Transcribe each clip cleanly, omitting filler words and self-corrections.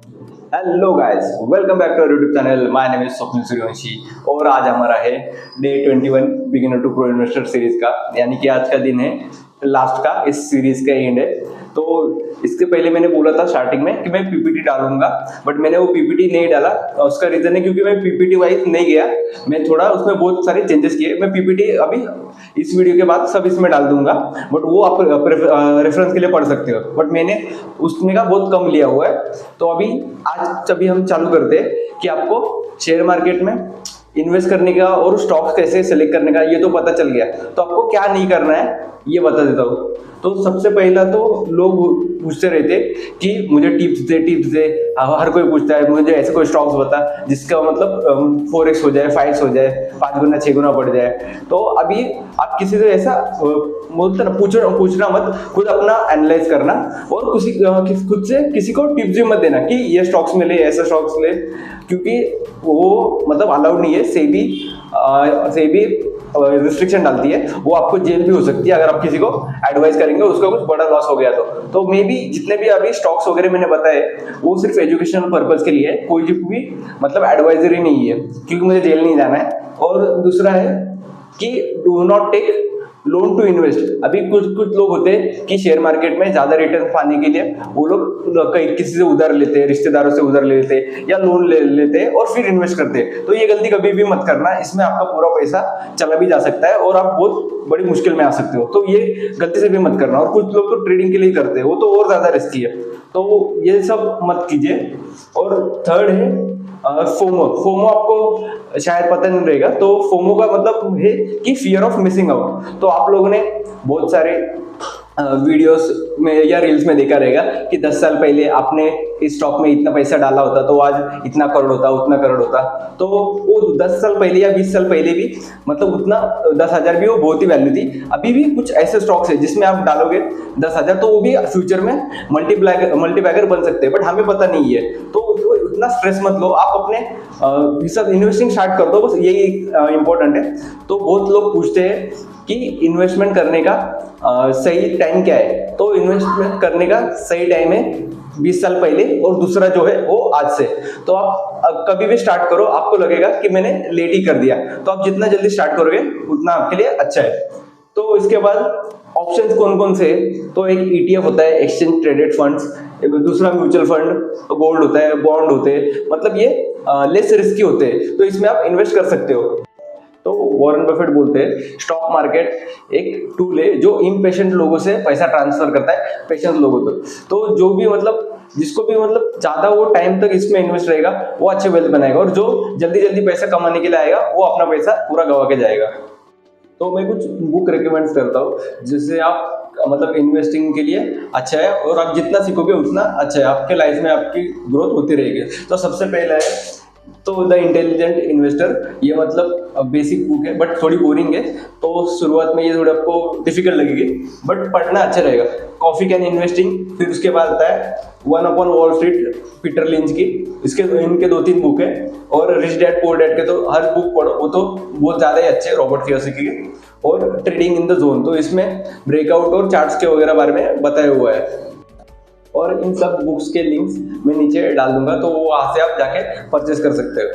Hello guys, welcome back to YouTube channel. My name is Swapnil Suryavanshi और आज हमारा है day 21 beginner to pro investor series का, यानी कि आज का दिन है लास्ट का, इस सीरीज का एंड है। तो इसके पहले मैंने बोला था स्टार्टिंग में कि मैं पीपीटी डालूंगा, बट मैंने वो पीपीटी नहीं डाला। उसका रीजन है क्योंकि मैं पीपीटी वाइज नहीं गया, मैं थोड़ा उसमें बहुत सारे चेंजेस किए। मैं पीपीटी अभी इस वीडियो के बाद सब इसमें डाल दूंगा, बट वो आप रेफरेंस के लिए पढ़ सकते हो। बट मैंने उसमें का बहुत कम लिया हुआ है। तो अभी हम चालू करते हैं कि आपको शेयर मार्केट में इन्वेस्ट करने का और स्टॉक्स कैसे सेलेक्ट करने का ये तो पता चल गया। तो आपको क्या नहीं करना है ये बता देता हूँ। तो सबसे पहला तो लोग पूछते रहते कि मुझे टिप्स दे। हर कोई पूछता है मुझे ऐसे कोई स्टॉक्स बता जिसका मतलब 4x हो जाए, 5x हो जाए, 5 गुना 6 गुना बढ़ जाए। तो अभी आप किसी से ऐसा बोलते ना, पूछना मत, खुद अपना एनालाइज करना और खुद से किसी को टिप्स भी मत देना कि ये स्टॉक्स में ले, ऐसा स्टॉक्स ले, क्योंकि वो मतलब अलाउड नहीं है। सेबी रिस्ट्रिक्शन डालती है, वो आपको जेल भी हो सकती है अगर आप किसी को एडवाइस करेंगे, उसका कुछ बड़ा लॉस हो गया तो मे बी जितने भी अभी स्टॉक्स वगैरह मैंने बताए वो सिर्फ एजुकेशनल पर्पज के लिए है, कोई भी मतलब एडवाइजरी नहीं है, क्योंकि मुझे जेल नहीं जाना है। और दूसरा है कि do not take loan to invest. अभी कुछ कुछ लोग होते हैं कि शेयर मार्केट में ज्यादा रिटर्न पाने के लिए वो लोग कहीं किसी से उधार लेते हैं, रिश्तेदारों से उधार ले लेते हैं या लोन ले लेते हैं और फिर इन्वेस्ट करते हैं। तो ये गलती कभी भी मत करना, इसमें आपका पूरा पैसा चला भी जा सकता है और आप बहुत बड़ी मुश्किल में आ सकते हो। तो ये गलती से भी मत करना। और कुछ लोग तो ट्रेडिंग के लिए करते हैं, वो तो और ज्यादा रिस्की है, तो ये सब मत कीजिए। और थर्ड है फोमो। फोमो आपको शायद पता नहीं रहेगा। तो फोमो का मतलब है कि फियर ऑफ मिसिंग आउट। तो आप लोगों ने बहुत सारे वीडियोस में या रील्स में देखा रहेगा कि 10 साल पहले आपने इस स्टॉक में इतना पैसा डाला होता तो आज इतना करोड़ होता, उतना करोड़ होता। तो वो 10 साल पहले या 20 साल पहले भी मतलब उतना 10,000 भी वो बहुत ही वैल्यू थी। अभी भी कुछ ऐसे स्टॉक्स है जिसमें आप डालोगे 10,000 तो वो भी फ्यूचर में मल्टीपैगर बन सकते हैं, बट हमें पता नहीं है। तो इतना स्ट्रेस मत लो, आप अपने इन्वेस्टिंग स्टार्ट कर दो, बस यही इंपॉर्टेंट है। तो बहुत लोग पूछते हैं कि इन्वेस्टमेंट करने का सही टाइम क्या है। तो इन्वेस्टमेंट करने का सही टाइम है 20 साल पहले, और दूसरा जो है वो आज से। तो आप कभी भी स्टार्ट करो, आपको लगेगा कि मैंने लेट ही कर दिया, तो आप जितना जल्दी स्टार्ट करोगे उतना आपके लिए अच्छा है। तो इसके बाद ऑप्शंस कौन कौन से हैं? तो एक ईटीएफ होता है, एक्सचेंज ट्रेडेड फंड्स। दूसरा म्यूचुअल फंड, गोल्ड होता है, बॉन्ड होते हैं, मतलब ये लेस रिस्की होते हैं, तो इसमें आप इन्वेस्ट कर सकते हो। तो वॉरेन बफेट बोलते हैं स्टॉक मार्केट एक टूल है जो इम्पेशेंट लोगों से पैसा ट्रांसफर करता है पेशेंट लोगों तक। तो जो भी मतलब जिसको भी मतलब ज्यादा वो टाइम तक इसमें इन्वेस्ट रहेगा वो अच्छे वेल्थ बनाएगा, और जो जल्दी जल्दी पैसा कमाने के लिए आएगा वो अपना पैसा पूरा गवा के जाएगा। तो मैं कुछ बुक रिकमेंड करता हूँ जिससे आप मतलब इन्वेस्टिंग के लिए अच्छा है, और आप जितना सीखोगे उतना अच्छा है, आपके लाइफ में आपकी ग्रोथ होती रहेगी। तो सबसे पहला है तो द इंटेलिजेंट इन्वेस्टर। ये मतलब बेसिक बुक है बट थोड़ी बोरिंग है, तो शुरुआत में ये थोड़ी आपको डिफिकल्ट लगेगी, बट पढ़ना अच्छा रहेगा। कॉफी कैन इन्वेस्टिंग, फिर उसके बाद आता है one upon wall street, Peter lynch की। इनके 2-3 बुक है, और रिच डैड पुअर डैड के तो हर बुक पढ़ो, वो तो बहुत ज्यादा ही अच्छे, रॉबर्ट कियोसाकी के। और ट्रेडिंग इन द जोन, तो इसमें ब्रेकआउट और चार्ट्स के वगैरह बारे में बताया हुआ है। और इन सब बुक्स के लिंक्स मैं नीचे डाल दूंगा, तो वहां से आप जाके परचेस कर सकते हो।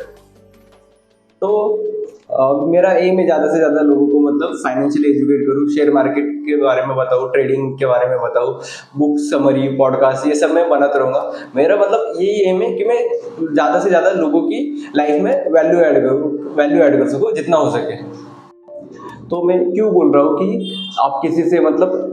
तो मेरा एम है ज़्यादा से ज़्यादा लोगों को मतलब फाइनेंशियली एजुकेट करूँ, शेयर मार्केट के बारे में बताऊँ, ट्रेडिंग के बारे में बताऊँ, बुक समरी, पॉडकास्ट, ये सब मैं बनाता रहूँगा। मेरा मतलब यही एम है कि मैं ज़्यादा से ज़्यादा लोगों की लाइफ में वैल्यू ऐड कर सकूँ जितना हो सके। तो मैं क्यों बोल रहा हूँ कि आप किसी से मतलब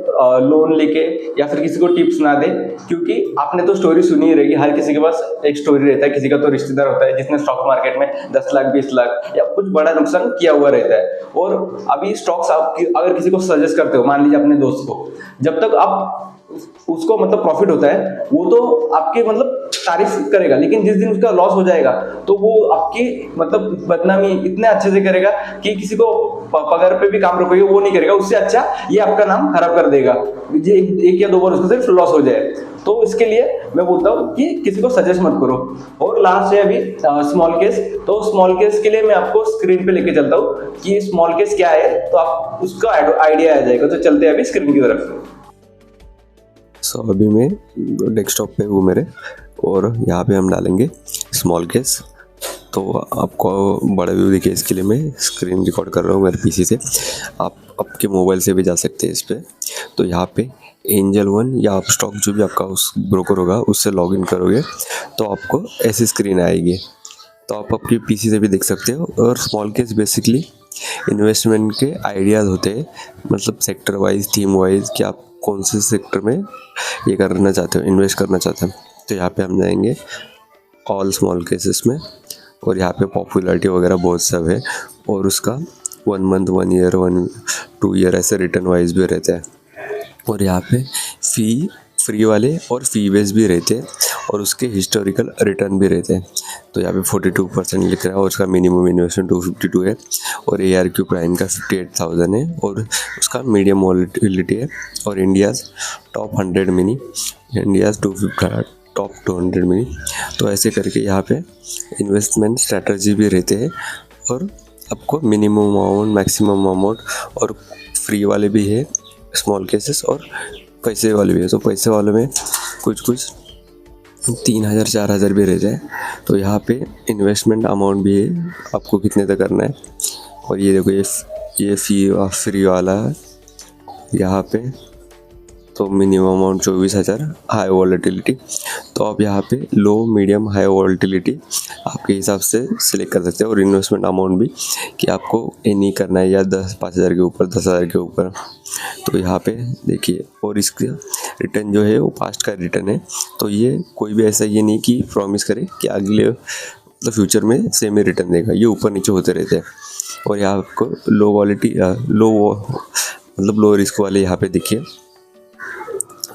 लोन लेके या फिर किसी को टिप्स ना दे, क्योंकि आपने तो स्टोरी सुनी ही रहेगी, हर किसी के पास एक स्टोरी रहता है। किसी का तो रिश्तेदार होता है जिसने स्टॉक मार्केट में 10 लाख 20 लाख या कुछ बड़ा नुकसान किया हुआ रहता है। और अभी स्टॉक्स आप अगर किसी को सजेस्ट करते हो, मान लीजिए अपने दोस्त को, जब तक आप उसको मतलब प्रॉफिट होता है वो तो आपके मतलब तारीफ करेगा, लेकिन जिस दिन उसका लॉस हो जाएगा तो वो आपकी मतलब बदनामी इतने अच्छे से करेगा कि किसी को पगार पे भी काम रोकेगा वो नहीं करेगा। उससे अच्छा ये आपका नाम खराब कर देगा, ये एक या 2 बार उसको सिर्फ लॉस हो जाए। तो इसके लिए मैं बोलता हूँ कि किसी को सजेस्ट मत करो। और लास्ट है अभी स्मॉल केस। तो स्मॉल केस के लिए मैं आपको स्क्रीन पे लेके चलता हूँ कि स्मॉल केस क्या है, तो आप उसका आइडिया आ जाएगा। तो चलते हैं अभी स्क्रीन की तरफ। अभी मैं डेस्कटॉप पे हूँ मेरे, और यहाँ पे हम डालेंगे स्मॉल केस। तो आपको बड़ा व्यू देखिए, इसके लिए मैं स्क्रीन रिकॉर्ड कर रहा हूँ मेरे पीसी से, आप आपके मोबाइल से भी जा सकते हैं इस पर। तो यहाँ पे एंजल वन या अपस्टॉक जो भी आपका उस ब्रोकर होगा उससे लॉगिन करोगे तो आपको ऐसी स्क्रीन आएगी। तो आप आपके पीसी से भी देख सकते हो। और स्मॉल केस बेसिकली इन्वेस्टमेंट के आइडियाज़ होते हैं, मतलब सेक्टर वाइज, थीम वाइज, कि आप कौन से सेक्टर में ये करना चाहते हो, इन्वेस्ट करना चाहते हो। तो यहाँ पे हम जाएंगे ऑल स्मॉल केसेस में, और यहाँ पे पॉपुलैरिटी वगैरह बहुत सब है, और उसका 1 मंथ, 1 ईयर, 2 ईयर ऐसे रिटर्न वाइज भी रहता है। और यहाँ पे फ्री वाले और फी बेस भी रहते हैं, और उसके हिस्टोरिकल रिटर्न भी रहते हैं। तो यहाँ पे 42% लिख रहा है, और उसका मिनिमम इन्वेस्टमेंट 252 है, और ARQ प्राइम का 58,000 है, और उसका मीडियम वॉलेटिलिटी है, और India's top 100 mini, India's 250 top 200 mini. तो ऐसे करके यहाँ पे इन्वेस्टमेंट स्ट्रैटेजी भी रहते हैं, और आपको मिनिमम अमाउंट, मैक्सिमम अमाउंट, और फ्री वाले भी है स्मॉल केसेस, और पैसे वाले भी है। तो पैसे वाले में कुछ 3,000 4,000 भी रहते हैं। तो यहाँ पे इन्वेस्टमेंट अमाउंट भी है, आपको कितने तक करना है। और ये देखो, ये फ्री वाला है यहाँ पे, तो मिनिमम अमाउंट 24,000, हाई वॉलेटिलिटी। तो आप यहाँ पे लो, मीडियम, हाई वॉलेटिलिटी आपके हिसाब से सिलेक्ट कर सकते हैं, और इन्वेस्टमेंट अमाउंट भी कि आपको एनी करना है या 5,000 के ऊपर, 10,000 के ऊपर। तो यहाँ पे देखिए, और इसका रिटर्न जो है वो पास्ट का रिटर्न है। तो ये कोई भी ऐसा ये नहीं कि प्रॉमिस करे कि अगले मतलब फ्यूचर में सेम ही रिटर्न देगा, ये ऊपर नीचे होते रहते हैं। और यहाँ आपको लो मतलब लो रिस्क वाले यहाँ पे देखिए,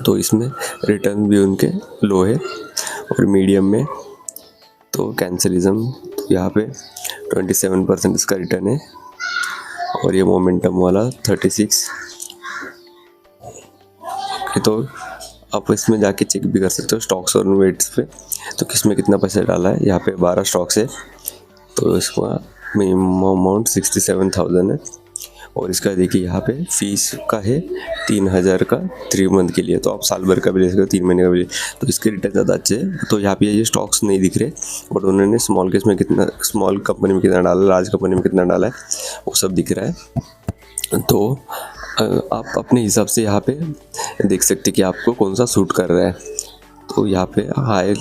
तो इसमें रिटर्न भी उनके लो है। और मीडियम में तो कैंसलिज्म, तो यहाँ पे 27% इसका रिटर्न है। और ये मोमेंटम वाला 36। तो आप इसमें जाके चेक भी कर सकते हो स्टॉक्स और वेट्स पे, तो किसमें कितना पैसा डाला है। यहाँ पे 12 स्टॉक्स है, तो इसका मिनिमम अमाउंट 67,000 है। और इसका देखिए यहाँ पे फीस का है 3,000 का 3 मंथ के लिए, तो आप साल भर का भी ले सकते हो, 3 महीने का भी। तो इसके रिटर्न ज़्यादा अच्छे हैं। तो यहाँ पे ये स्टॉक्स नहीं दिख रहे, बट उन्होंने स्मॉल केस में कितना, स्मॉल कंपनी में कितना डाला, लार्ज कंपनी में कितना डाला है, वो सब दिख रहा है। तो आप अपने हिसाब से यहाँ पे देख सकते कि आपको कौन सा सूट कर रहा है। तो यहाँ पे हाई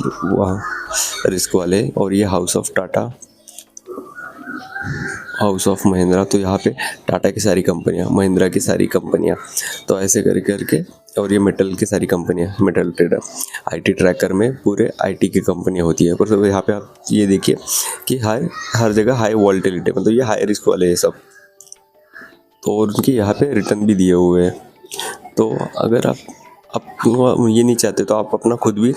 रिस्क वाले, और ये house of Tata, house of Mahindra, तो यहाँ पे टाटा की सारी कंपनियाँ, महिंद्रा की सारी कंपनियाँ, तो ऐसे करके। और ये मेटल की सारी कंपनियाँ, मेटल ट्रेडर, IT ट्रैकर में पूरे IT की कंपनियाँ होती है। पर यहाँ पे आप ये देखिए कि हर जगह हाई वॉलेटिलिटी, मतलब ये हाई रिस्क वाले हैं सब। तो और उनके यहाँ पे रिटर्न भी दिए हुए हैं। तो अगर आप ये नहीं चाहते तो आप अपना खुद भी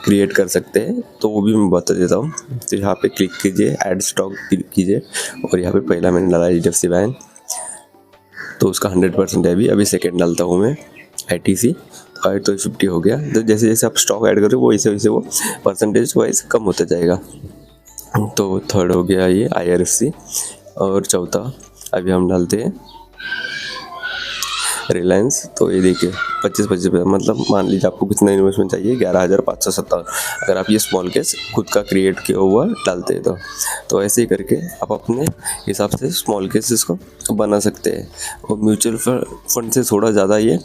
क्रिएट कर सकते हैं, तो वो भी मैं बता देता हूँ। तो यहाँ पे क्लिक कीजिए, ऐड स्टॉक क्लिक कीजिए, और यहाँ पे पहला मैंने डाला HDFC बैंक, तो उसका 100% है। अभी सेकेंड डालता हूँ मैं ITC, तो 50 हो गया। तो जैसे जैसे आप स्टॉक ऐड करोगे वो वैसे वो परसेंटेज वाइज कम होता जाएगा। तो थर्ड हो गया ये IRFC, और चौथा अभी हम डालते हैं रिलायंस। तो ये देखिए 25-25, मतलब मान लीजिए आपको कितना इन्वेस्टमेंट चाहिए, 11,557। अगर आप ये स्मॉल केस खुद का क्रिएट किया हुआ डालते हैं तो ऐसे ही करके आप अपने हिसाब से स्मॉल केसेस को बना सकते हैं। और म्यूचुअल फंड से थोड़ा ज़्यादा ये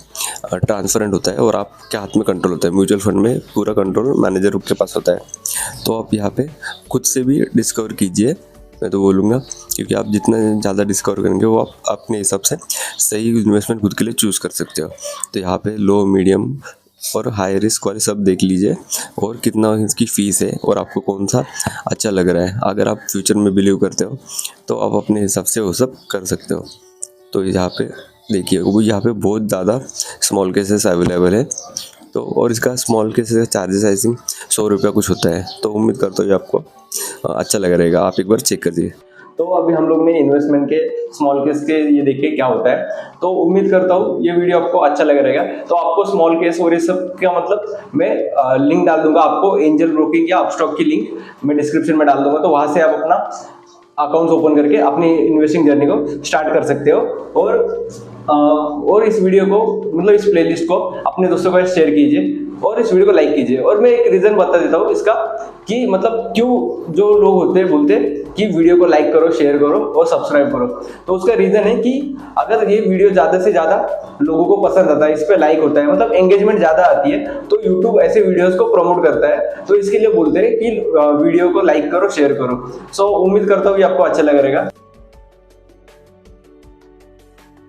ट्रांसपेरेंट होता है, और आपके हाथ में कंट्रोल होता है। म्यूचुअल फंड में पूरा कंट्रोल मैनेजर के पास होता है। तो आप यहाँ पे खुद से भी डिस्कवर कीजिए, मैं तो बोलूँगा, क्योंकि आप जितना ज़्यादा डिस्कवर करेंगे वो आप अपने हिसाब से सही इन्वेस्टमेंट खुद के लिए चूज़ कर सकते हो। तो यहाँ पे लो, मीडियम और हाई रिस्क वाले सब देख लीजिए, और कितना इसकी फ़ीस है, और आपको कौन सा अच्छा लग रहा है। अगर आप फ्यूचर में बिलीव करते हो तो आप अपने हिसाब से वो सब कर सकते हो। तो यहाँ पे देखिए, वो यहाँ पे बहुत ज़्यादा स्मॉल केसेस अवेलेबल है। तो और इसका स्मॉल केसेस का चार्जेस आई थिंक 100 रुपया कुछ होता है। तो उम्मीद करता हूँ ये आपको अच्छा लग रहेगा, आप एक बार चेक कर दीजिए। तो अभी हम लोग ने इन्वेस्टमेंट के स्मॉल केस के ये देखे क्या होता है। तो उम्मीद करता हूँ ये वीडियो आपको अच्छा लग रहेगा। तो आपको स्मॉल केस और ये सब का मतलब मैं लिंक डाल दूंगा, आपको एंजल ब्रोकिंग या अपस्टॉक की लिंक मैं डिस्क्रिप्शन में डाल दूंगा। तो वहां से आप अपना अकाउंट ओपन करके अपनी इन्वेस्टिंग जर्नी को स्टार्ट कर सकते हो। और और इस वीडियो को मतलब इस प्लेलिस्ट को अपने दोस्तों के साथ शेयर कीजिए और इस वीडियो को लाइक कीजिए। और मैं एक रीजन बता देता हूँ इसका कि मतलब क्यों जो लोग होते हैं बोलते हैं कि वीडियो को लाइक करो, शेयर करो और सब्सक्राइब करो। तो उसका रीजन है कि अगर ये वीडियो ज़्यादा से ज़्यादा लोगों को पसंद आता है, इस पर लाइक होता है, मतलब एंगेजमेंट ज़्यादा आती है, तो यूट्यूब ऐसे वीडियोस को प्रमोट करता है। तो इसके लिए बोलते हैं कि वीडियो को लाइक करो, शेयर करो। सो उम्मीद करता हूँ कि आपको अच्छा लग रहेगा।